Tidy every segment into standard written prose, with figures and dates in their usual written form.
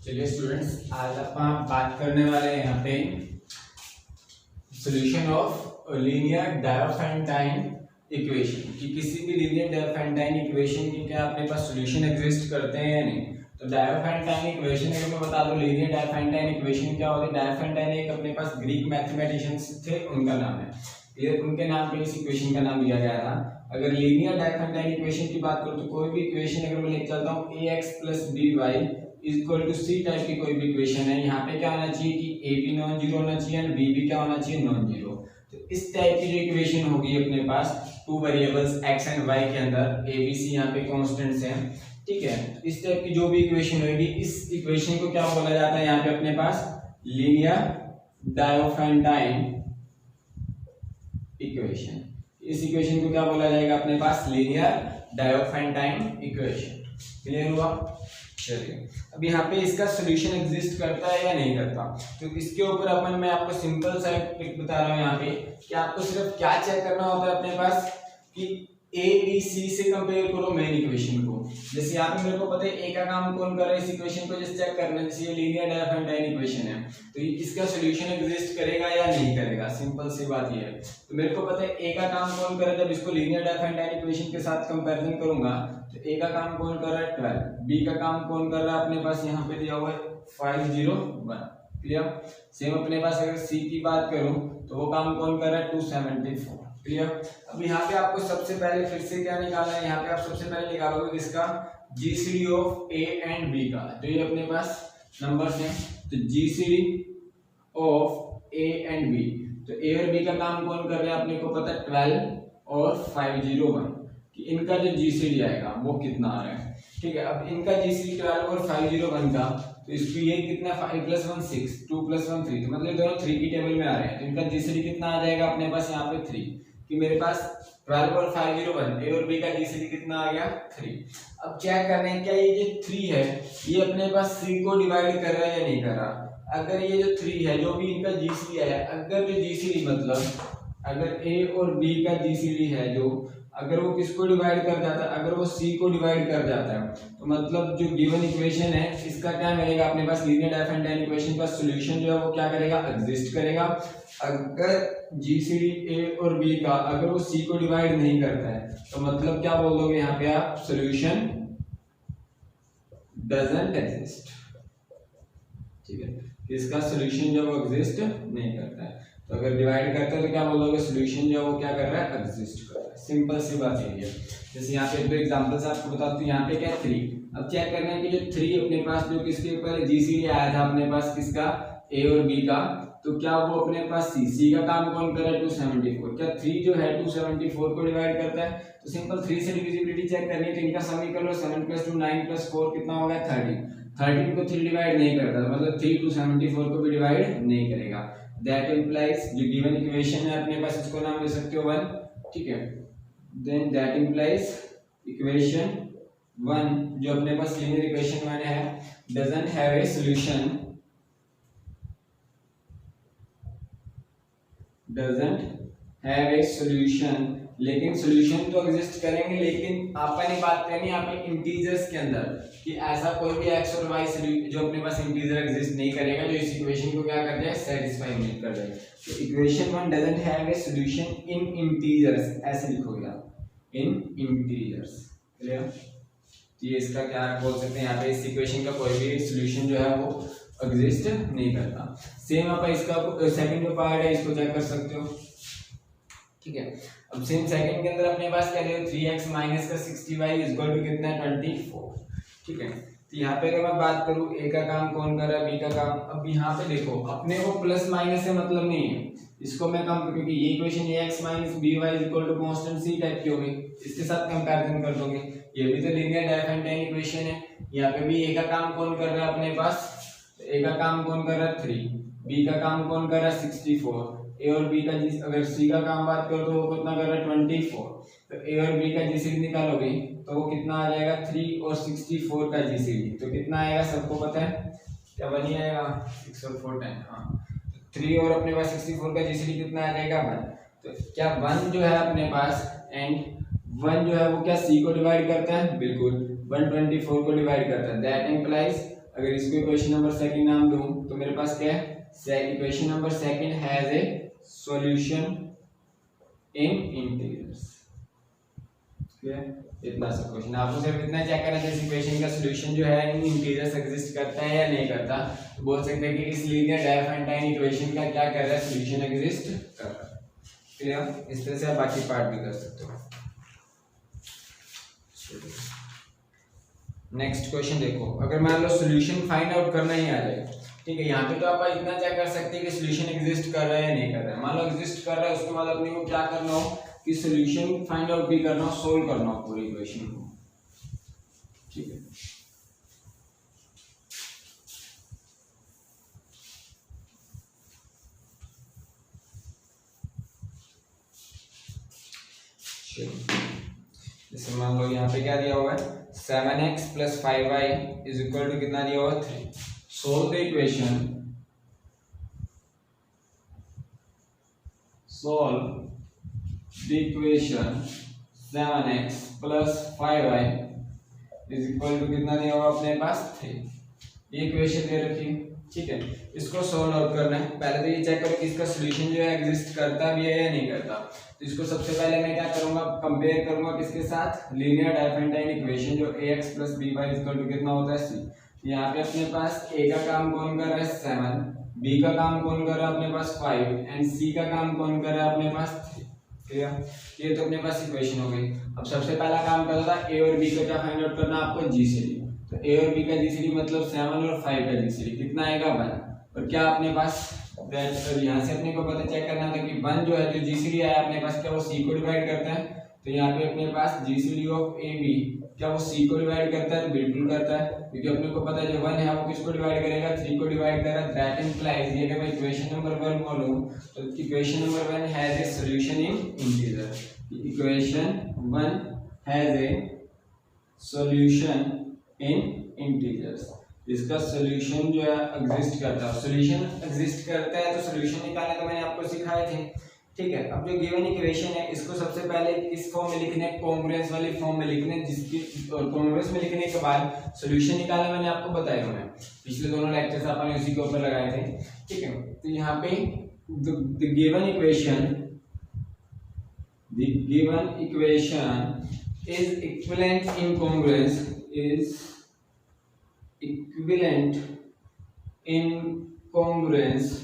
चलिए स्टूडेंट्स, आज अपन बात करने वाले हैं यहाँ पे solution of linear Diophantine equation कि किसी भी लीनियर डायोफेंटाइन इक्वेशन की क्या अपने पास सॉल्यूशन एग्जिस्ट करते हैं या नहीं। तो डायोफेंटाइन इक्वेशन अगर मैं बता दूं, लीनियर डायोफेंटाइन इक्वेशन क्या होती है। डायोफेंटाइन एक अपने पास ग्रीक मैथमेटिशियंस थे, उनका नाम है, ये उनके नाम पे इस इक्वेशन का नाम दिया गया था। अगर लीनियर डायोफेंटाइन इक्वेशन की बात करूं तो कोई भी इक्वेशन अगर मैं लिख चलता हूं ax + by equal to C type की कोई भी इक्वेशन है, यहाँ पे क्या होना चाहिए कि ए भी नॉन जीरो होना चाहिए और बी भी क्या होना चाहिए, नॉन जीरो। तो इस टाइप की जो इक्वेशन होगी अपने पास two variables x and y के अंदर, ए बी सी यहाँ पे कांस्टेंट्स हैं, ठीक है। इस टाइप की जो भी इक्वेशन होगी, इस इक्वेशन को क्या बोला जाता है यहाँ पे अपने पास, लीनियर डायोफेंटाइन इक्वेशन। इस इक्वेशन को क्या बोला जाएगा अपने पास, लीनियर डायोफेंटाइन इक्वेशन। क्लियर हुआ। चलिए अब यहाँ पे इसका सॉल्यूशन एग्जिस्ट करता है या नहीं करता, तो इसके ऊपर मैं आपको सिंपल सा ट्रिक बता रहा हूँ यहाँ पे कि आपको सिर्फ क्या चेक करना होता है अपने पास कि ए बी सी से कंपेयर करो मेन इक्वेशन को। जैसे यहाँ पे मेरे को पता है ए का काम कौन कर रहा है, इस इक्वेशन को जैसे चेक करना है, जैसे ये लीनियर डायोफेंटाइन इक्वेशन है तो इसका सॉल्यूशन एग्जिस्ट करेगा या नहीं करेगा, सिंपल सी बात ये है। तो मेरे को पता है ए का काम कौन कर रहा है, जब इसको लीनियर डायोफेंटाइन इक्वेशन के साथ कंपैरिजन करूंगा तो ए का काम कौन कर रहा है 12, बी का काम कौन कर रहा है अपने पास यहाँ पे दिया हुआ है 501। क्लियर। सेम अपने पास अगर सी की बात करूं तो वो काम कौन कर रहा है 274। क्लियर। अब यहाँ पे आपको सबसे पहले फिर से क्या निकालना है, यहाँ पे आप सबसे पहले निकालोगे किसका, GCD of A and B का। तो ये अपने पास नंबर्स हैं, तो GCD of A and B, तो ए और बी का काम कौन कर रहे हैं अपने को पता है 12 और 501 कि इनका जो जीसीडी आएगा वो कितना आ रहा है। ठीक है। अब इनका जीसीडी 12 और 501 का, तो इसको ये कितना 5 + 1 6, 2 + 1 3, तो मतलब दोनों 3 की टेबल में आ रहे हैं। तो इनका जीसीडी कितना आ जाएगा अपने पास यहाँ पे 3, कि मेरे पास 12 और 501 ए और बी का जीसीडी कितना आ गया 3। अब चेक करना है क्या ये जो 3 है ये अपने पास सी को डिवाइड कर रहा है या नहीं कर रहा। अगर ये जो 3 है जो भी इनका जीसीडी है, अगर जो जीसीडी मतलब अगर ए और बी का जीसीडी है जो, अगर वो किसको डिवाइड कर जाता है, अगर वो सी को डिवाइड कर जाता है, तो मतलब जो गिवन इक्वेशन है इसका क्या मिलेगा अपने पास, लीनियर डायोफेंटाइन इक्वेशन का सॉल्यूशन जो है वो क्या करेगा, एग्जिस्ट करेगा। अगर जीसीडी ए और बी का अगर वो सी को डिवाइड नहीं करता है तो मतलब क्या बोल दोगे यहाँ पे आप, सॉल्यूशन डजंट एग्जिस्ट। ठीक है, इसका सॉल्यूशन जो वो एग्जिस्ट नहीं करता है। तो अगर डिवाइड करता है तो क्या बोलोगे, सॉल्यूशन जो वो क्या कर रहा है, एग्जिस्ट कर रहा है। सिंपल सी बात यही है। जैसे यहाँ पे दो एग्जांपल्स आपको बताता हूँ। यहाँ पे क्या है 3, अब चेक करना है कि जो 3 अपने पास जो किसके ऊपर जीसीडी आया था अपने पास किसका, ए और बी का, तो क्या वो अपने पास सी का काम कौन कर रहा है 274। क्या 3 जो है 274 को डिवाइड करता है, तो सिंपल 3 से डिविजिबिलिटी चेक करनी है, तो इनका सम कर लो, 7 + 2 9 + 4 कितना हो गया 13 को 3 डिवाइड नहीं करता, मतलब 3 274 को भी डिवाइड नहीं करेगा। दैट इंप्लाइज जो गिवन इक्वेशन है अपने पास इसको नाम दे सकते हो 1। ठीक है, देन दैट इंप्लाइज इक्वेशन 1 जो अपने पास लीनियर इक्वेशन 1 है doesn't have a solution, doesn't have a solution. लेकिन सॉल्यूशन तो एग्जिस्ट करेंगे, लेकिन अपन बात करनी है यहाँ पे इंटीजर्स के अंदर कि ऐसा कोई भी x और y जो अपने पास इंटीजर एग्जिस्ट नहीं करेगा जो इस इक्वेशन को क्या कर जाए, सेटिस्फाई नहीं कर जाए। तो equation 1 doesn't have a solution in integers, ऐसे लिखोगे आप, इन इंटीजर्स। क्लियर। तो ये इसका क्या बोल सकते हैं यहाँ पे, इस इक्वेशन का कोई भी सॉल्यूशन जो है वो एग्जिस्ट नहीं करता। सेम आप इसका सेकंड जो पार्ट है इसको चेक कर सकते हो। ठीक है, अब सेम सेकंड के अंदर अपने पास क्या है 3x - का 60y = कितना है 24। ठीक है, तो यहाँ पे अगर मैं बात करूँ ए का काम कौन कर रहा है, बी का काम, अब यहाँ पे देखो अपने को प्लस माइनस से मतलब नहीं है, इसको मैं कम क्योंकि ये equation ax - by = constant C type की होगी, इसके साथ कंपैरिजन कर दोगे। ये भी तो लीनियर डायोफेंटाइन इक्वेशन है। यहाँ पे भी ए का काम कौन कर रहा है अपने पास, ए का काम कौन कर रहा है 3, बी का काम कौन कर रहा है 64, ए और बी का अगर सी का काम बात करो तो वो कितना कर रहा है 24। तो ए और बी का जीसीडी निकालोगे तो वो कितना आ जाएगा 3 और 64 का जीसीडी, तो कितना आएगा सबको पता है, क्या बनी आएगा 6 और 4 10, हाँ 3 और अपने पास 64 का जीसीडी कितना आ जाएगा 1। तो क्या 1 जो है अपने पास एंड 1 जो है वो क्या सी को डिवाइड करता है, बिल्कुल 124 को डिवाइड करता है। दैट इंप्लाइज अगर इसको इक्वेशन नंबर सेकंड नाम दूं तो मेरे पास क्या है, equation number second has a solution in integers. इतना सा क्वेश्चन आपको सिर्फ इतना चेक करना है इस इक्वेशन का सॉल्यूशन जो है इन इंटीजर्स एग्जिस्ट करता है या नहीं करता। तो बोल सकते हैं कि इस लीनियर डायफेंटाइन इक्वेशन का क्या कर रहा है, सॉल्यूशन एग्जिस्ट कर रहा है। क्लियर? इस तरह से आप बाकी पार्ट भी कर सकते हो। नेक्स्ट क्वेश्चन देखो, अगर मान लो सॉल्यूशन फाइंड आउट करना ही आ जाए, ठीक है, यहाँ पे तो आप इतना चेक कर सकते हैं कि सॉल्यूशन एग्जिस्ट कर रहा है या नहीं कर रहा है। मान लो एग्जिस्ट कर रहा है, उसके बाद अपने को क्या करना हो कि सॉल्यूशन फाइंड आउट भी करना हो, सोल्व करना हो पूरी इक्वेशन को, ठीक है। जैसे मान लो यहाँ पे क्या दिया हुआ है 7x + 5y = कितना दिया हुआ 3। Solve the equation, solve the equation 7x + 5y = कितना दिया हुआ अपने पास 3। ये इक्वेशन दे रखी है, ठीक है। इसको सॉल्व आउट करना है। पहले तो ये चेक करो कि इसका सॉल्यूशन जो है एग्जिस्ट करता भी है या नहीं करता। तो इसको सबसे पहले मैं क्या करूंगा, कंपेयर करूंगा किसके साथ, लीनियर डायफेंटाइन इक्वेशन जो ax + by = कितना होता है c। यहाँ पे अपने पास a का काम कौन कर रहा है 7, b का काम कौन कर रहा है अपने पास 5 एंड c का काम कौन कर रहा है अपने पास 3। क्लियर? ये तो अपने पास इक्वेशन हो गई। अब सबसे पहला काम करना था a और b का क्या फाइंड आउट करना आपको, जीसीडी। तो a और b का जीसीडी मतलब 7 और 5 का जीसीडी कितना आएगा 1। और क्या अपने पास यहाँ से अपने को पता चेक करना था कि 1 जो है जो जीसीडी आया अपने पास क्या वो c को डिवाइड करता है। तो यहाँ पे अपने पास जीसीडी ऑफ ए बी क्या वो c को डिवाइड करता है, बिल्कुल करता है, क्योंकि अपने को पता है जो 1 है वो किसको डिवाइड करेगा 3 को डिवाइड करेगा। दैट इंप्लाइज ये अगर मैं इक्वेशन नंबर 1 बोलूं तो equation number 1 has a solution in integer. Equation 1 has a solution in integers. इसका सॉल्यूशन जो है एग्जिस्ट करता है। सॉल्यूशन एग्जिस्ट करता है तो सॉल्यूशन निकालने तो मैंने आपको सिखाए थे, ठीक है। अब जो गिवन इक्वेशन है इसको सबसे पहले किस फॉर्म में लिखना है, कांग्रुएंस वाली फॉर्म में लिखना है, जिसकी कांग्रुएंस में लिखने के बाद सॉल्यूशन निकालना मैंने आपको बताया हुआ है। पिछले दोनों लेक्चर्स आपने उसी के ऊपर लगाए थे, ठीक है। तो यहाँ पे the given equation is equivalent in congruence, is equivalent in congruence.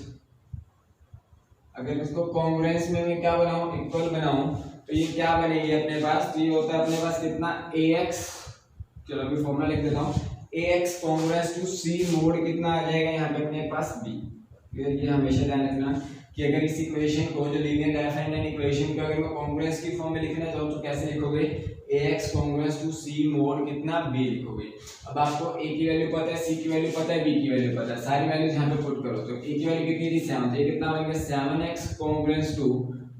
अगर इसको कांग्रुएंस में मैं क्या बनाऊं, इक्वल बनाऊं, तो ये क्या बनेगी अपने पास, तो ये होता है अपने पास कितना ax, चलो अभी फॉर्मूला लिख देता हूं, ax कांग्रुएंस टू c मोड कितना आ जाएगा यहाँ पे अपने पास b। ये हमेशा ध्यान रखना कि अगर इस इक्वेशन को जो लीनियर डायफेंटाइन इक्वेशन को अगर मैं कांग्रुएंस की फॉर्म में लिखना चाहूं तो कैसे लिखोगे, ax कांग्रुएंस टू c मोड कितना b लिखोगे। अब आपको a की वैल्यू पता है, c की वैल्यू पता है, b की वैल्यू पता है, सारी वैल्यूज यहां पे पुट करो। तो a की वैल्यू कितनी थी 7, ये कितना बन गया 7x कांग्रुएंस टू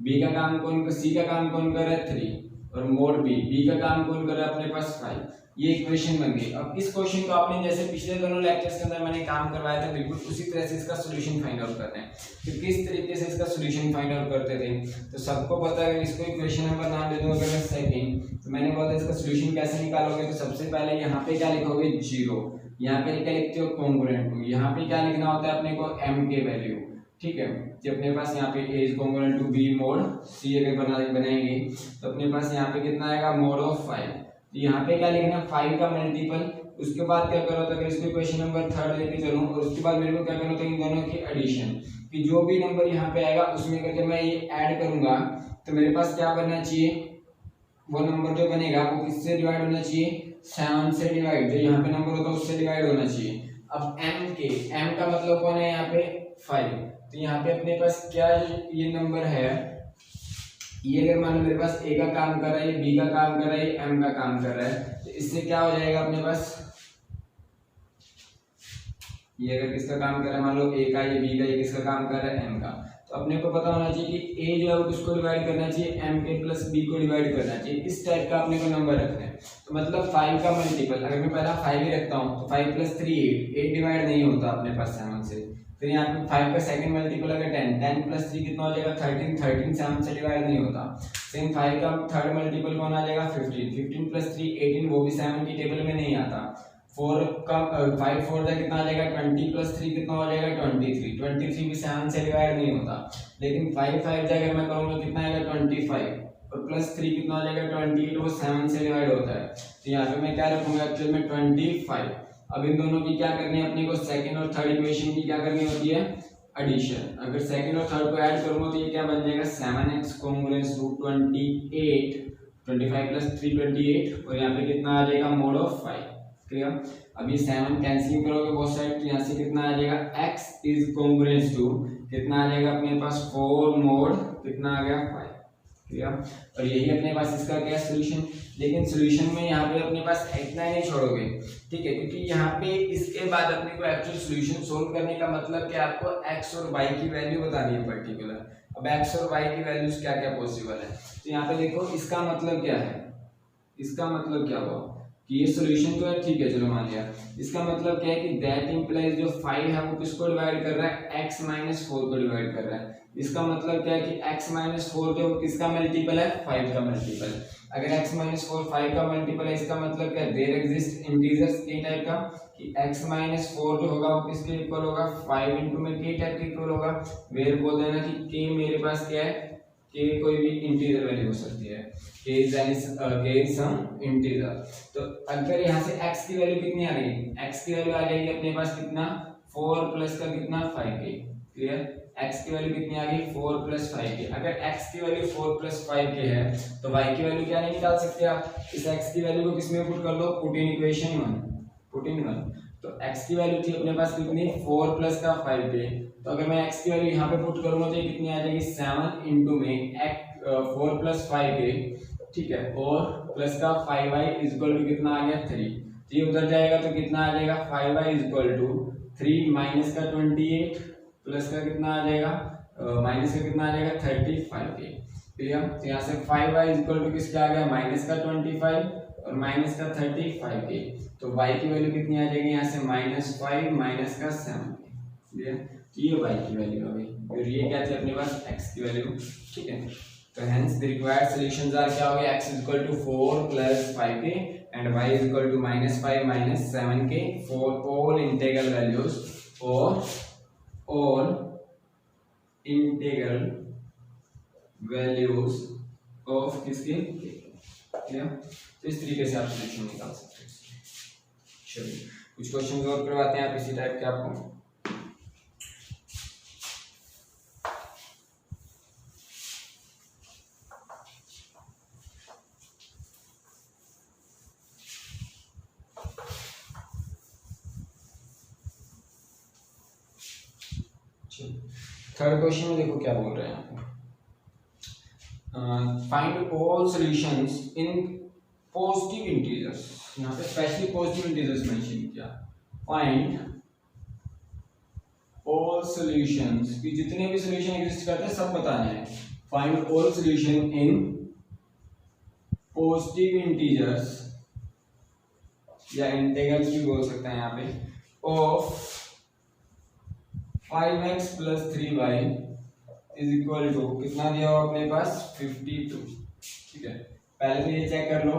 b का काम कौन, c का काम कौन कर रहा है 3 और मोड b का काम कौन कर रहा है अपने पास 5। ये इक्वेशन बन गई। अब इस क्वेश्चन को आपने जैसे पिछले दोनों लेक्चर्स के अंदर मैंने काम करवाया था बिल्कुल उसी तरह से इसका सॉल्यूशन फाइंड आउट करना है। तो किस तरीके से इसका सॉल्यूशन फाइंड आउट करते थे तो सबको पता है। इसको इक्वेशन नंबर नाम दे दूं अगर मैं सेकंड, तो मैंने बोला इसका सॉल्यूशन कैसे निकालोगे, तो सबसे पहले यहाँ पे क्या लिखोगे 0, यहाँ पे क्या लिखते हो कांग्रुएंट टू, यहाँ पे क्या लिखना होता है अपने को m के वैल्यू, ठीक है। जब अपने पास यहाँ पे a is congruent to b mod c अगर बनाएंगे तो अपने पास यहाँ पे कितना आएगा मोड ऑफ 5। यहाँ पे क्या लिखना 5 का मल्टीपल, उसके बाद क्या करो तो अगर इसको इक्वेशन नंबर 3 लेके चलूं और उसके बाद मेरे को क्या करना होता है इन दोनों की एडिशन, कि जो भी नंबर यहाँ पे आएगा उसमें करके मैं ये ऐड करूंगा तो मेरे पास क्या बनना चाहिए, वो नंबर जो बनेगा वो किससे डिवाइड होना चाहिए 7 से डिवाइड, जो यहाँ पे नंबर होता है उससे डिवाइड होना चाहिए। अब m का मतलब कौन है यहाँ पे 5, तो यहाँ पे अपने पास क्या ये नंबर है, ये अगर मान लो मेरे पास a का काम कर रहा है, ये b का काम कर रहा है, ये m का काम कर रहा है, तो इससे क्या हो जाएगा अपने पास, ये अगर किसका काम कर रहा है मान लो a का, ये b का, ये किसका काम कर रहा है m का, तो अपने को पता होना चाहिए कि a जो है वो किसको डिवाइड करना चाहिए m के प्लस b को डिवाइड करना चाहिए। इस टाइप का अपने को नंबर रखना है। तो मतलब 5 का मल्टीपल अगर मैं पहला 5 ही रखता हूँ तो 5 + 3 8 डिवाइड नहीं होता अपने पास 7 से। फिर यहाँ पे 5 का सेकंड मल्टीपल अगर 10 + 3 कितना हो जाएगा 13 7 से डिवाइड नहीं होता। सेम 5 का थर्ड मल्टीपल कौन आ जाएगा 15 + 3 18, वो भी 7 की टेबल में नहीं आता। 4 का 5 4 का कितना आ जाएगा 20 प्लस 3 कितना हो जाएगा 23। 23 भी 7 से डिवाइड नहीं होता, लेकिन 5 5 से अगर मैं करूँगा कितना आएगा 25 और प्लस 3 कितना हो जाएगा 28, वो 7 से डिवाइड होता है। तो यहाँ पे मैं क्या रखूंगा एक्चुअल में 25। अब इन दोनों की क्या करनी है अपने को, सेकंड और थर्ड इक्वेशन की क्या करनी होती है, एडिशन। अगर सेकंड और थर्ड को ऐड करूंगा तो ये क्या बन जाएगा 7x कांग्रुएंस टू 28, 25 प्लस 3 28 और यहाँ पे कितना आ जाएगा मोड ऑफ 5। क्लियर। अब ये 7 कैंसिलिंग करोगे बोथ साइड तो यहाँ से कितना आ जाएगा x इज कांग्रुएंस टू कितना आ जाएगा अपने पास 4 मोड कितना आ गया 5। क्लियर। और यही अपने पास इसका क्या सोल्यूशन। लेकिन सोल्यूशन में यहाँ पे अपने पास इतना ही नहीं छोड़ोगे, ठीक है, क्योंकि यहाँ पे इसके बाद अपने को एक्चुअल सोल्यूशन सोल्व करने का मतलब कि आपको x और y की वैल्यू बतानी है पर्टिकुलर। अब x और y की वैल्यूज क्या क्या पॉसिबल है, तो यहाँ पे देखो इसका मतलब क्या है, इसका मतलब क्या हुआ कि ये सोल्यूशन तो है, ठीक है, चलो मान लिया। इसका मतलब क्या है कि दैट इंप्लाइज जो 5 है वो किसको डिवाइड कर रहा है, x माइनस 4 को डिवाइड कर रहा है। इसका मतलब क्या है कि x माइनस 4 जो किसका मल्टीपल है, 5 का मल्टीपल। अगर x माइनस 4 5 का मल्टीपल है, इसका मतलब क्या है, देयर एग्जिस्ट इंटीजर्स के टाइप का कि x माइनस 4 जो होगा वो किसके इक्वल होगा, 5 इनटू में के टाइप के इक्वल होगा। वेर बोल देना कि k मेरे पास क्या है, k कोई भी इंटीजर वैल्यू हो सकती है, k इज सम इंटीजर। तो अगर यहाँ से x की वैल्यू कितनी आ गई, x की वैल्यू आ जाएगी अपने पास कितना 4 प्लस का कितना 5k। क्लियर। x की वैल्यू कितनी आ गई 4 प्लस 5k। अगर x की वैल्यू 4 प्लस 5k है तो y की वैल्यू क्या नहीं निकाल सकते आप, इस x की वैल्यू को किसमें पुट कर लो, put in equation 1, put in 1। तो x की वैल्यू थी अपने पास कितनी 4 प्लस का 5k। तो अगर मैं x की वैल्यू यहाँ पे पुट करूंगा तो ये कितनी आ जाएगी 7 इनटू में 4 प्लस 5k, ठीक है, और प्लस का 5y इक्वल टू कितना आ गया 3। तो ये उधर जाएगा तो कितना आ जाएगा 5y इक्वल टू 3 माइनस का 28 प्लस का कितना आ जाएगा माइनस का कितना आ जाएगा 35k। क्लियर। तो यहाँ से 5y इक्वल टू किसका आ गया माइनस का 25 और माइनस का 35k। तो y की वैल्यू कितनी आ जाएगी यहाँ से -5 माइनस का 7k। क्लियर। तो ये y की वैल्यू आ गई और ये क्या थी अपने पास x की वैल्यू, ठीक है। तो hence the required solutions are क्या हो गया, x is equal to 4 plus 5k and y is equal to -5 minus 7k for all integral values, for all integral values of किसके, क्लियर। तो इस तरीके से आप सोल्यूशन निकाल सकते हैं। चलिए कुछ क्वेश्चन और करवाते हैं आप इसी टाइप के आपको। थर्ड क्वेश्चन में देखो क्या बोल रहे हैं, find all solutions in positive integers. यहाँ पे स्पेशली पॉजिटिव इंटीजर्स मेंशन किया। फाइंड ऑल सॉल्यूशंस कि जितने भी सॉल्यूशन एग्जिस्ट करते हैं सब बताने हैं। Find all solution in positive integers या इंटीग्रल्स भी बोल सकते हैं यहाँ पे, of 5x plus 3y is equal to कितना दिया हुआ अपने पास 52। ठीक है, पहले तो ये चेक कर लो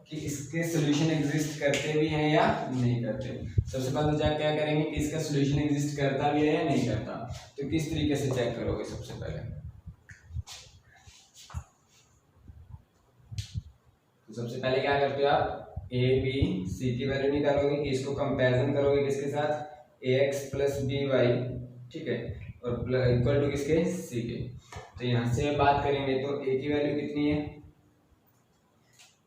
कि इसके सॉल्यूशन एग्जिस्ट करते भी हैं या नहीं करते। सबसे पहले तो क्या करेंगे कि इसका सॉल्यूशन एग्जिस्ट करता भी है या नहीं करता। तो किस तरीके से चेक करोगे, सबसे पहले क्या करते हो आप, ए बी सी की वैल्यू निकालोगे, इसको कंपैरिजन करोगे किसके साथ, ax प्लस बी वाई, ठीक है, और इक्वल टू किसके, सी के। तो यहाँ से बात करेंगे तो a की वैल्यू कितनी है,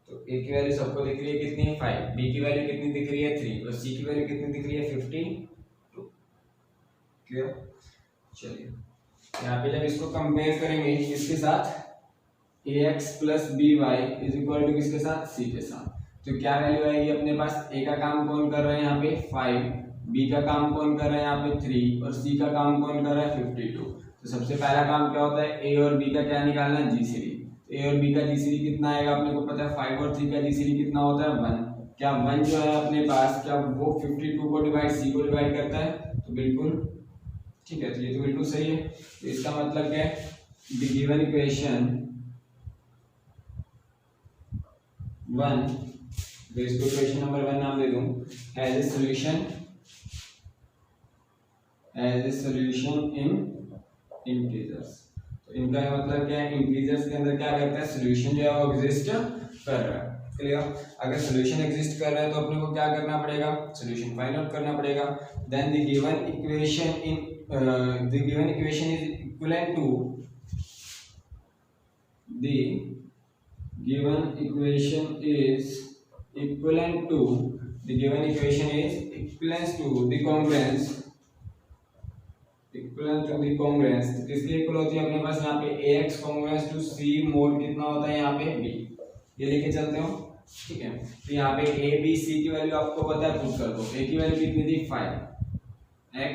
तो a की वैल्यू सबको दिख रही है कितनी है 5, b की वैल्यू कितनी दिख रही है 3 और c की वैल्यू कितनी दिख रही है 52। क्लियर। चलिए यहाँ पे जब इसको कंपेयर करेंगे इसके साथ ax plus B Y is equal to किसके साथ, c के साथ, तो क्या वैल्यू आएगी अपने पास, a का काम कौन कर रहे हैं यहाँ पे 5, b का काम कौन कर रहा है यहाँ पे 3 और c का काम कौन कर रहा है 52। तो सबसे पहला काम क्या होता है, a और b का क्या निकालना है, जीसीडी। a और b का जीसीडी कितना आएगा अपने को पता है, 5 और 3 का जीसीडी कितना होता है 1। क्या 1 जो है अपने पास, क्या वो 52 को डिवाइड c को डिवाइड करता है, तो बिल्कुल ठीक है, तो ये तो बिल्कुल सही है। तो इसका मतलब क्या है, द गिवन इक्वेशन 1 तो इसको इक्वेशन नंबर 1 नाम दे दूं, as a solution in integers. तो इनका मतलब क्या है, इंटीजर्स के अंदर क्या करता है, सॉल्यूशन जो है वो एग्जिस्ट कर रहा है। क्लियर? अगर सॉल्यूशन एग्जिस्ट कर रहा है तो अपने को क्या करना पड़ेगा, सॉल्यूशन फाइंड आउट करना पड़ेगा। Then the given equation is equivalent to the given equation is equivalent to the congruence किसके इक्वल होती है अपने पास यहाँ पे ax congruence to c mod कितना होता है यहाँ पे b, ये लेके चलते हो। ठीक है, तो यहाँ पे a b c की वैल्यू आपको पता है, पुट कर दो। a की वैल्यू कितनी थी 5, x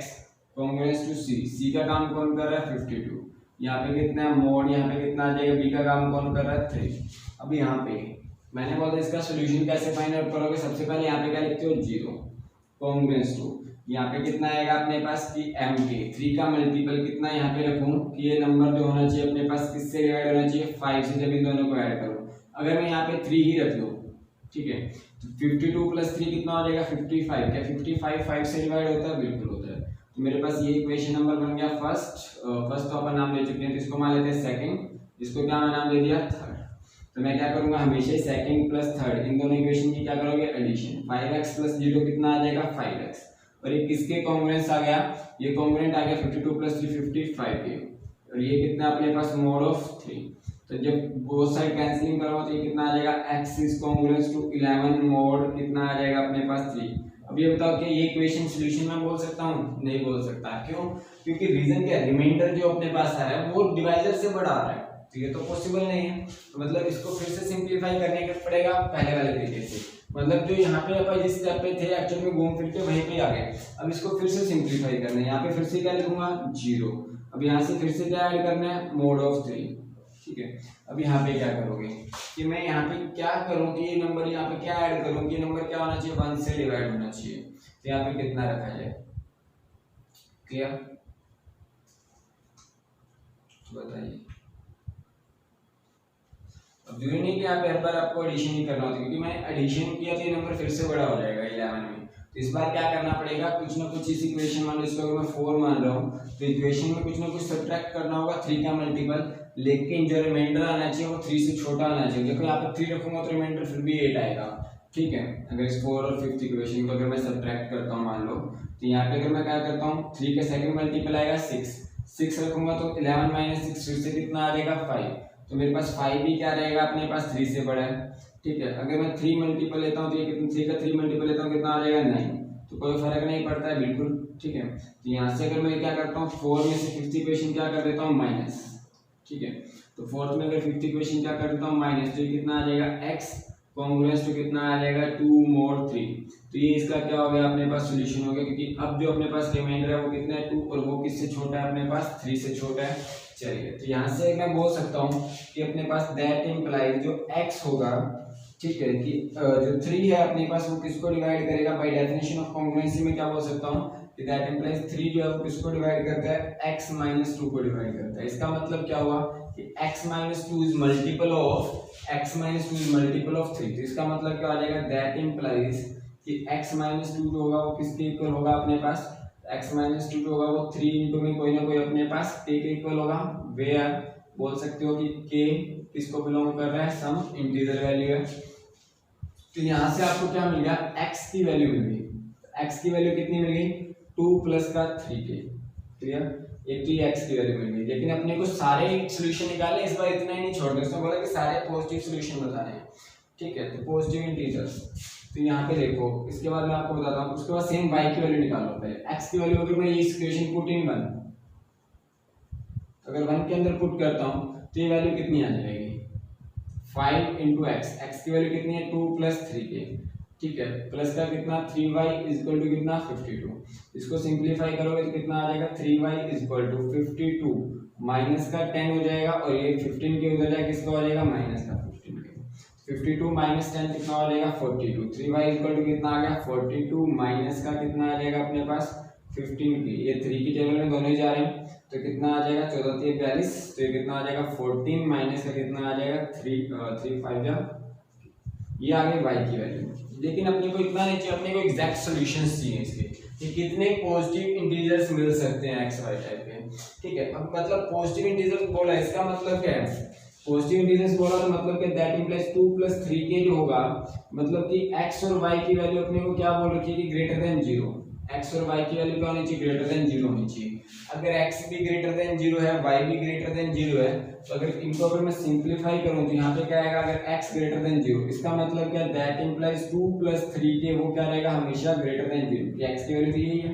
congruence to c का काम कौन कर रहा है 52, यहाँ पे कितना है मोड, यहाँ पे कितना आ जाएगा, बी का काम कौन कर रहा है 3। अब यहाँ पे मैंने बोला इसका सॉल्यूशन कैसे फाइंड आउट करोगे, सबसे पहले यहाँ पे क्या लिखते हो 0 कॉन्ग्रुएंस टू, यहाँ पे कितना आएगा अपने पास कि m के 3 का मल्टीपल कितना यहाँ पे रखूं कि ये नंबर जो होना चाहिए अपने पास किससे डिवाइड होना चाहिए 5 से, जब इन दोनों को ऐड करो। अगर मैं यहाँ पे 3 ही रख लूँ, ठीक है, तो 52 + 3 कितना हो जाएगा 55। क्या 55 5 से डिवाइड होता है, बिल्कुल होता है। तो मेरे पास ये इक्वेशन नंबर बन गया फर्स्ट तो अपन नाम दे चुके हैं, तो इसको मान लेते हैं सेकंड, इसको क्या नाम दे दिया थर्ड। तो मैं क्या करूंगा, हमेशा सेकंड प्लस थर्ड इन दोनों इक्वेशन की क्या करोगे एडिशन, 5x + 0 कितना आ जाएगा 5x, और ये किसके कॉन्ग्रुएंस आ गया, ये कॉन्ग्रुएंट आ गया 52 + 3 55 के, और ये कितना अपने पास mod of 3। तो जब बोथ साइड कैंसिलिंग करोगे तो ये कितना आ जाएगा x is congruent to 11 mod कितना आ जाएगा अपने पास 3। अब ये बताओ कि ये इक्वेशन सॉल्यूशन में बोल सकता हूँ, नहीं बोल सकता। क्यों? क्योंकि रीजन क्या है, रिमाइंडर जो अपने पास आ रहा है वो डिवाइजर से बड़ा आ रहा है, तो ये तो पॉसिबल नहीं है। तो मतलब इसको फिर से सिंपलीफाई करने के पड़ेगा पहले वाले तरीके से, मतलब जो यहाँ पे अपन जिस स्टेप पे थे एक्चुअल में घूम फिर के वहीं पे आ गए। अब इसको फिर से सिंपलीफाई करना है, यहाँ पे फिर से क्या लिखूंगा 0, अब यहाँ से फिर से क्या ऐड करना है mod of 3। ठीक है, अब यहाँ पे क्या करोगे कि मैं यहाँ पे क्या करूँ कि ये नंबर यहाँ पे क्या ऐड करूँ कि नंबर क्या होना चाहिए 1 से डिवाइड होना चाहिए। तो यहाँ पे कितना रखा जाए, क्लियर बताइए। अब जरूरी नहीं कि यहाँ पे हर बार आपको एडिशन ही करना होता, क्योंकि मैंने एडिशन किया तो ये नंबर फिर से बड़ा हो जाएगा 11 में। तो इस बार क्या करना पड़ेगा, कुछ ना कुछ इस इक्वेशन मान लो, इसको अगर मैं 4 मान रहा हूँ तो इक्वेशन में कुछ ना कुछ सब्ट्रैक्ट करना होगा 3 का मल्टीपल, लेकिन जो रिमाइंडर आना चाहिए वो 3 से छोटा आना चाहिए। देखो यहाँ पे 3 रखूंगा तो रिमाइंडर फिर भी 8 आएगा। ठीक है, अगर इस 4 और 5th इक्वेशन को अगर मैं सब्ट्रैक्ट करता हूँ मान लो, तो यहाँ पे अगर मैं क्या करता हूँ 3 का सेकंड मल्टीपल आएगा 6 रखूंगा तो 11 - 6 फिर से कितना आ जाएगा 5। तो मेरे पास 5 भी क्या रहेगा अपने पास 3 से बड़ा है। ठीक है, अगर मैं 3 मल्टीपल लेता हूँ तो ये कितना 3 का 3 मल्टीपल लेता हूँ कितना आ जाएगा 9, तो कोई फर्क नहीं पड़ता है बिल्कुल। ठीक है, तो यहाँ से अगर मैं क्या करता हूँ 4 में से 5th इक्वेशन क्या कर देता हूँ माइनस। ठीक है, तो 4th में अगर 5th इक्वेशन क्या कर देता हूँ माइनस, तो ये कितना आ जाएगा x कॉन्ग्रुएंस टू कितना आ जाएगा 2 mod 3। तो ये इसका क्या हो गया अपने पास सॉल्यूशन हो गया, क्योंकि अब जो अपने पास रिमाइंडर है वो कितना है 2, और वो किससे छोटा है अपने पास 3 से छोटा है। चलिए, तो यहाँ से मैं बोल सकता हूँ कि अपने पास दैट इम्प्लाइज जो x होगा, ठीक है, कि जो 3 है अपने पास वो किसको डिवाइड करेगा, बाय डेफिनेशन ऑफ कॉन्ग्रुएंसी में क्या बोल सकता हूँ कि दैट इम्प्लाइज 3 जो है वो किसको डिवाइड करता है x - 2 को डिवाइड करता है। इसका मतलब क्या हुआ कि x - 2 इज मल्टीपल ऑफ 3। तो इसका मतलब क्या आ जाएगा, दैट इम्प्लाइज कि x - 2 जो होगा वो किसके इक्वल होगा अपने पास, x - 2 जो होगा वो 3 इंटू में कोई ना कोई अपने पास k के इक्वल होगा, वेयर बोल सकते हो कि k किसको बिलोंग कर रहा है, सम इंटीजर वैल्यू है। तो यहाँ से आपको क्या मिल गया, x की वैल्यू मिल गई। x की वैल्यू कितनी मिल गई 2 + 3k, क्लियर, एक तो x की वैल्यू मिल गई। लेकिन अपने को सारे सॉल्यूशन निकाले, इस बार इतना ही नहीं छोड़ना, इसमें बोला कि सारे पॉजिटिव सॉल्यूशन बताने हैं। ठीक है, तो पॉजिटिव इंटीजर्स, तो यहाँ पे देखो, इसके बाद मैं आपको बताता हूँ, उसके बाद सेम y की वैल्यू निकालो। पहले x की वैल्यू अगर मैं ये इक्वेशन पुट इन 1, अगर 1 के अंदर पुट करता हूँ तो ये वैल्यू कितनी आ जाएगी 5 × x, x की वैल्यू कितनी है 2 + 3k। ठीक है, प्लस का कितना 3y = कितना 52। इसको सिंपलीफाई करोगे तो कितना आ जाएगा 3y = 52 माइनस का 10 हो जाएगा, और ये 15 के उधर जाए किसका हो जाएगा माइनस का 15 के। 52 - 10 कितना हो जाएगा 42। 3y = कितना आ गया 42 माइनस का कितना आ जाएगा अपने पास 15 के, ये 3 की टेबल में दोनों ही जा रहे हैं, तो कितना आ जाएगा 14 × 42, तो ये कितना आ जाएगा 14 माइनस का कितना आ जाएगा 3 5 जा, ये आ गई y की वैल्यू। लेकिन अपने को इतना नहीं चाहिए, अपने को एग्जैक्ट सॉल्यूशंस चाहिए इसके कि कितने पॉजिटिव इंटीजर्स मिल सकते हैं एक्स वाई टाइप के। ठीक है, अब मतलब पॉजिटिव इंटीजर्स बोला, इसका मतलब क्या है, पॉजिटिव इंटीजर्स बोला तो मतलब कि दैट इंप्लाइज 2 + 3k जो होगा, मतलब कि x और y की वैल्यू अपने को क्या बोल रखी है कि ग्रेटर देन 0, x और y की वैल्यू क्या होनी चाहिए, ग्रेटर देन 0 होनी चाहिए। अगर x भी ग्रेटर देन 0 है, y भी ग्रेटर देन 0 है, तो अगर इनको अगर मैं सिंपलीफाई करूं तो यहाँ पे क्या आएगा, अगर x ग्रेटर देन 0, इसका मतलब क्या, दैट इंप्लाइज 2 + 3k वो क्या रहेगा, हमेशा ग्रेटर देन 0, कि x की वैल्यू तो यही है।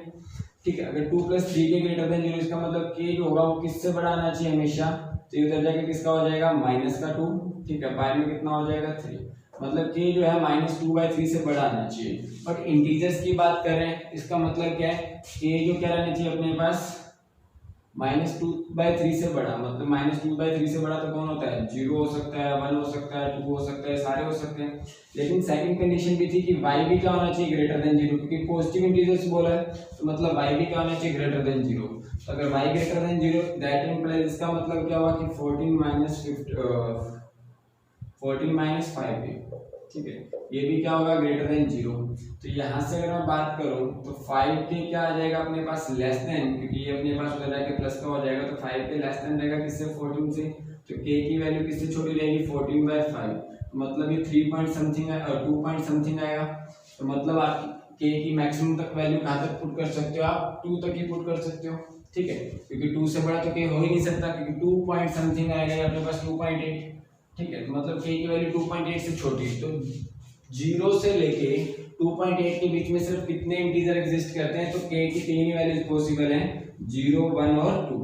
ठीक है, अगर 2 + 3k ग्रेटर देन 0, इसका मतलब k जो होगा वो किससे बड़ा आना चाहिए हमेशा, तो ये उधर जाके किसका हो जाएगा, -2। ठीक है, बाय में कितना हो जाएगा 3, मतलब k जो है -2/3 से बड़ा आना चाहिए। बट इंटीजर्स की बात करें, इसका मतलब क्या है, k जो क्या रहना चाहिए अपने पास, -2/3 से बड़ा, मतलब -2/3 से बड़ा तो कौन होता है, 0 हो सकता है, 1 हो सकता है, 2 हो सकता है, सारे हो सकते हैं। लेकिन सेकंड कंडीशन भी थी कि y भी क्या होना चाहिए, ग्रेटर देन 0, क्योंकि पॉजिटिव इंटीजर्स बोला है तो मतलब y भी क्या होना चाहिए, ग्रेटर देन 0। तो अगर y greater than 0, that implies, इसका मतलब क्या हुआ कि 14 - 5, ठीक है, ये भी क्या होगा, ग्रेटर देन 0। तो यहाँ से अगर मैं बात करूँ तो 5k क्या आ जाएगा अपने पास, लेस देन, क्योंकि ये अपने पास उधर जाके प्लस का हो जाएगा, तो 5k लेस देन रहेगा किससे, 14 से। तो k की वैल्यू किससे छोटी रहेगी, 14/5, तो मतलब ये 3 पॉइंट समथिंग है और 2 पॉइंट समथिंग आएगा। तो मतलब आप k की मैक्सिमम तक वैल्यू कहाँ तक पुट कर सकते हो, आप 2 तक ही पुट कर सकते हो। ठीक है, क्योंकि 2 से बड़ा तो k हो ही नहीं सकता, क्योंकि 2 पॉइंट समथिंग आएगा अपने पास 2.8। ठीक है, मतलब k की वैल्यू 2.8 से छोटी है। तो 0 से लेके 2.8 के बीच में सिर्फ कितने इंटीजर एग्जिस्ट करते हैं, तो k की 3 ही वैल्यूज पॉसिबल हैं, 0, 1 और 2।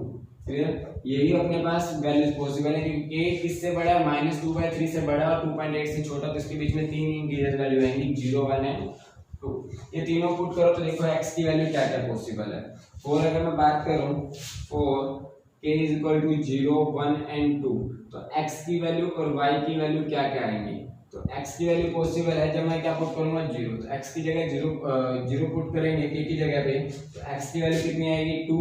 क्लियर, यही अपने पास वैल्यूज पॉसिबल है, क्योंकि k किससे बड़ा है, -2/3 से बड़ा और 2.8 से छोटा, तो इसके बीच में 3 इंटीजर वैल्यू आएंगी, 0, 1 एंड 2। ये तीनों पुट करो तो देखो x की वैल्यू क्या क्या पॉसिबल है। 4 अगर मैं बात करूं, 4 k = 0, 1 एंड 2, तो x की वैल्यू और y की वैल्यू क्या क्या आएंगी, तो x की वैल्यू पॉसिबल है, जब मैं क्या पुट करूंगा, 0, तो x की जगह 0 पुट करेंगे k की जगह पे, तो x की वैल्यू कितनी आएगी, 2।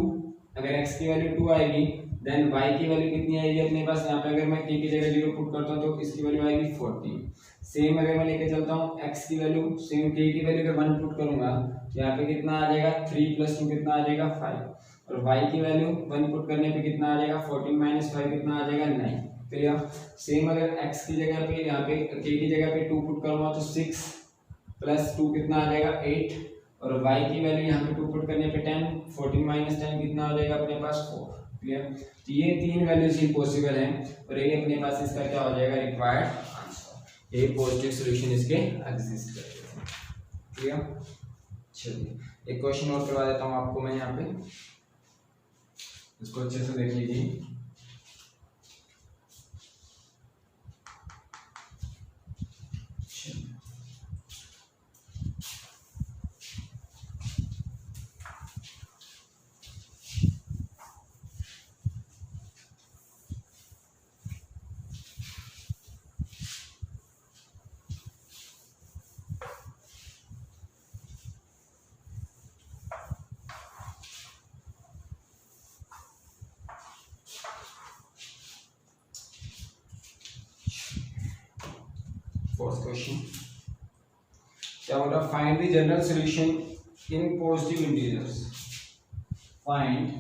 अगर x की वैल्यू 2 आएगी, देन y की वैल्यू कितनी आएगी अपने पास, यहाँ पे अगर मैं k की जगह 0 पुट करता हूँ तो इसकी वैल्यू आएगी 14। सेम अगर मैं लेके चलता हूँ x की वैल्यू, सेम k की वैल्यू अगर 1 पुट करूंगा, यहाँ पे कितना आ जाएगा, 3 + 2 कितना आ जाएगा, 5, और y की वैल्यू 1 पुट करने पे कितना आ जाएगा, 14 - 5 कितना आ जाएगा, 9। क्लियर, सेम अगर x की जगह पे, यहाँ पे k की जगह पे 2 पुट करूंगा तो 6 + 2 कितना आ जाएगा, 8, और y की वैल्यू यहाँ पे 2 पुट करने पे 10, 14 - 10 कितना आ जाएगा अपने पास, 4। क्लियर, तो ये 3 वैल्यूज ही पॉसिबल हैं, और ये अपने पास इसका क्या हो जाएगा, रिक्वायर्ड आंसर। ये पॉजिटिव सॉल्यूशन इसके एग्जिस्ट करते हैं। क्लियर, चलिए एक क्वेश्चन और करवा देता हूँ आपको मैं यहाँ पे, इसको अच्छे से देख लीजिए। Fourth question, क्या बोल रहा, find the general solution in positive integers. Find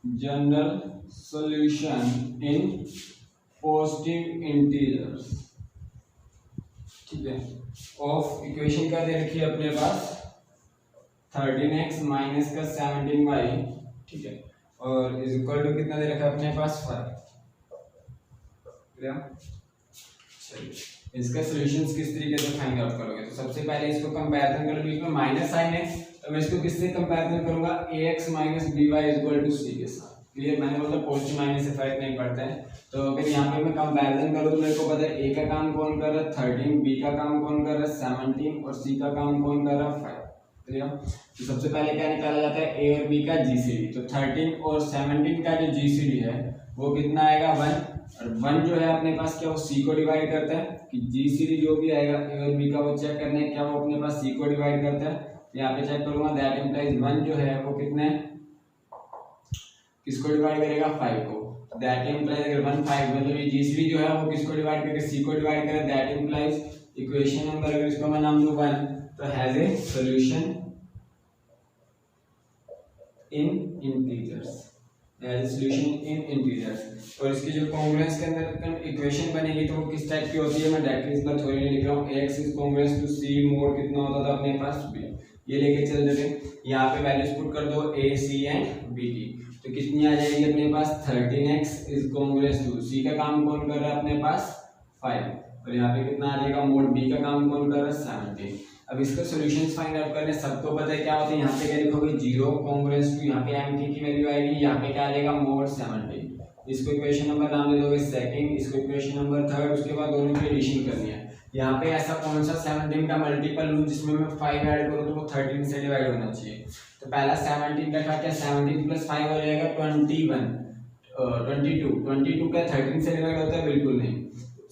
general solution in positive integers. ठीक है, ऑफ इक्वेशन क्या दे रखी है अपने पास, 13x माइनस का 17y, ठीक है, और इज इक्वल टू कितना दे रखा है अपने पास, 5। चलिए इसका सॉल्यूशंस किस तरीके से फाइंड आउट करोगे, तो सबसे पहले इसको कंपैरिजन करो, बीच में माइनस साइन है, तो मैं इसको किससे कंपैरिजन करूंगा, ax - by = c के साथ। क्लियर, मैंने बोला पॉजिटिव माइनस से फर्क नहीं पड़ता है, तो अगर यहाँ पे मैं कंपैरिजन करूँ तो मेरे को पता है a का काम कौन कर रहा है, 13, b का काम कौन कर रहा है, 17, और c का काम कौन कर रहा है, 5। क्लियर, तो सबसे पहले क्या निकाला जाता है, a और b का जीसीडी, तो 13 और 17 का जो जीसीडी है वो कितना आएगा, 1, और 1 जो है अपने पास क्या, वो c को डिवाइड करता है, कि जीसीडी जो भी आएगा a और b का वो चेक करना है क्या वो अपने पास c को डिवाइड करता है, तो यहाँ पे चेक करूंगा, दैट इंप्लाइज 1 जो है वो कितने, किसको डिवाइड करेगा, 5 को, दैट इम्प्लाइज अगर 1 5 मतलब ये जीसीडी जो है वो किसको डिवाइड करके सी को डिवाइड करे, दैट इम्प्लाइज इक्वेशन नंबर अगर इसको मैं नाम दूं 1 तो has a solution in integers, has a solution in integers. और इसकी जो कांग्रुएंस के अंदर इक्वेशन बनेगी तो वो किस टाइप की होती है, मैं डायरेक्टली इसमें थोड़ी नहीं लिख रहा हूँ। x is congruence to c mod कितना होता था अपने पास b, ये लेके चल देते। यहाँ पे वैल्यूज पुट कर दो a c एंड b की, तो कितनी आ जाएगी अपने पास 13x is congruence to c का काम कौन कर रहा है अपने पास 5, और यहाँ पे कितना आ जाएगा मोड b का काम कौन कर रहा है 17। अब इसका सॉल्यूशंस फाइंड आउट करने सबको पता है क्या होता है, यहाँ पे क्या लिखोगे 0 कांग्रुएंस टू, यहाँ पे mt की वैल्यू आएगी, यहाँ पे क्या आ जाएगा मोड 17। इसको इक्वेशन नंबर नाम दे दोगे सेकंड, इसको इक्वेशन नंबर थर्ड, उसके बाद दोनों की एडिशन करनी है। यहाँ पे ऐसा कौन सा 17 का मल्टीपल लूं जिसमें मैं 5 ऐड करूं तो वो 13 से डिवाइड होना चाहिए। तो पहला 17 का क्या 17 प्लस 5 हो जाएगा 21, 22 का 13 से डिवाइड होता है बिल्कुल नहीं।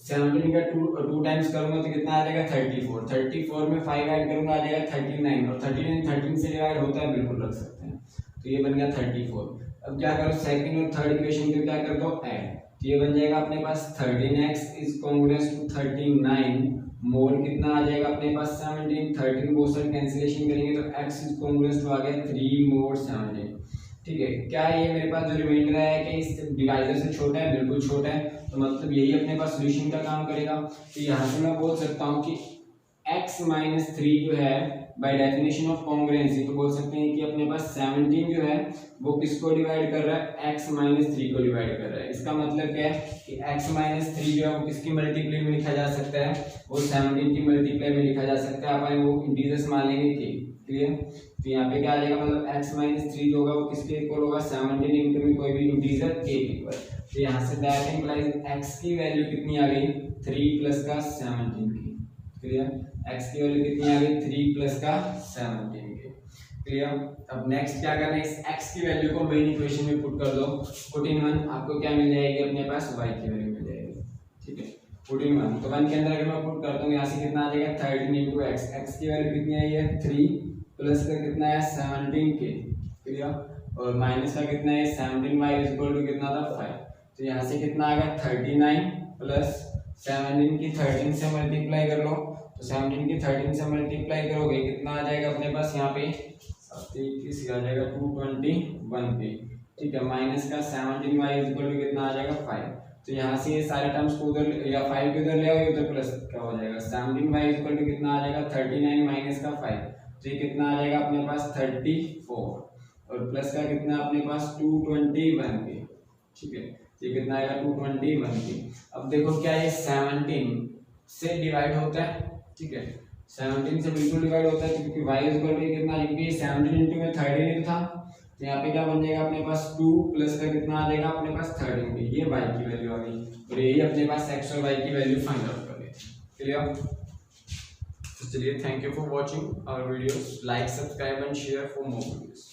17 का 2 टाइम्स करूंगा तो कितना आ जाएगा 34 में 5 ऐड करूंगा आ जाएगा 39, और 39 13 से डिवाइड होता है बिल्कुल रख सकते हैं, तो ये बन गया 34। अब क्या करो सेकंड और थर्ड इक्वेशन को क्या कर दो ऐड, तो ये बन जाएगा अपने पास 13x is congruence to 39 mode कितना आ जाएगा अपने पास 17, 13 को सर कैंसिलेशन करेंगे तो x इज कांग्रुएंस टू आ गया 3 मोड 17। ठीक है, क्या ये मेरे पास जो रिमाइंडर है कि इस डिवाइजर से छोटा है, बिल्कुल छोटा है, तो मतलब यही अपने पास सॉल्यूशन का काम करेगा। तो यहाँ से मैं बोल सकता हूँ कि x माइनस 3 जो है बाय डेफिनेशन ऑफ कांग्रुएंसी तो बोल सकते हैं कि अपने पास 17 जो है वो किसको डिवाइड कर रहा है x माइनस 3 को डिवाइड कर रहा है। इसका मतलब क्या है कि x माइनस 3 जो है वो किसकी मल्टीप्लाई में लिखा जा सकता है, वो 17 की मल्टीप्लाई में लिखा जा सकता है। अपन वो इंटीजर्स मान लेंगे k, क्लियर। तो यहाँ पे क्या आ जाएगा मतलब x माइनस 3 जो होगा वो किसके इक्वल होगा 17 इंटू में कोई भी इंटीजर k के इक्वल। तो यहाँ से दैट इंप्लाइज x की वैल्यू कितनी आ गई 3 प्लस का 17 की, क्लियर। x की वैल्यू कितनी आ गई 3 प्लस का 17 की, क्लियर। अब नेक्स्ट क्या करना है, इस x की वैल्यू को मेन इक्वेशन में पुट कर दो, पुट इन 1, आपको क्या मिल जाएगी अपने पास y की वैल्यू मिल जाएगी। ठीक है, पुट इन 1, तो 1 के अंदर अगर मैं पुट करता हूँ यहाँ से कितना आ जाएगा 13 इंटू x, x की वैल्यू कितनी आई है 3 प्लस का कितना है 17 के, क्लियर, और माइनस का कितना है 17y इज इक्वल टू कितना था 5। तो यहाँ से कितना आ गया 39 प्लस 17 की 13 से मल्टीप्लाई कर लो, तो 17 की 13 से मल्टीप्लाई करोगे कितना आ जाएगा अपने पास यहाँ पे 21 आ जाएगा 221 पे। ठीक है, माइनस का 17y इज इक्वल टू कितना आ जाएगा 5। तो यहाँ से ये सारे टर्म्स को उधर या 5 के उधर ले आओगे तो प्लस क्या हो जाएगा 17y इज इक्वल टू कितना आ जाएगा 39 माइनस का 5, तो ये कितना आ जाएगा अपने पास 34, और प्लस का कितना अपने पास 221 के। ठीक है, ये कितना आएगा 221 के। अब देखो क्या ये 17 से डिवाइड होता है, ठीक है 17 से बिल्कुल डिवाइड होता है क्योंकि y इज इक्वल टू कितना, क्योंकि 17 इंटू में 13 था, तो यहाँ पे क्या बन जाएगा अपने पास 2 प्लस का कितना आ जाएगा अपने पास 13 के, ये y की वैल्यू आ गई, और यही अपने पास x और y की वैल्यू फाइंड आउट कर ली। क्लियर। तो चलिए, thank you for watching our videos, like subscribe and share for more videos.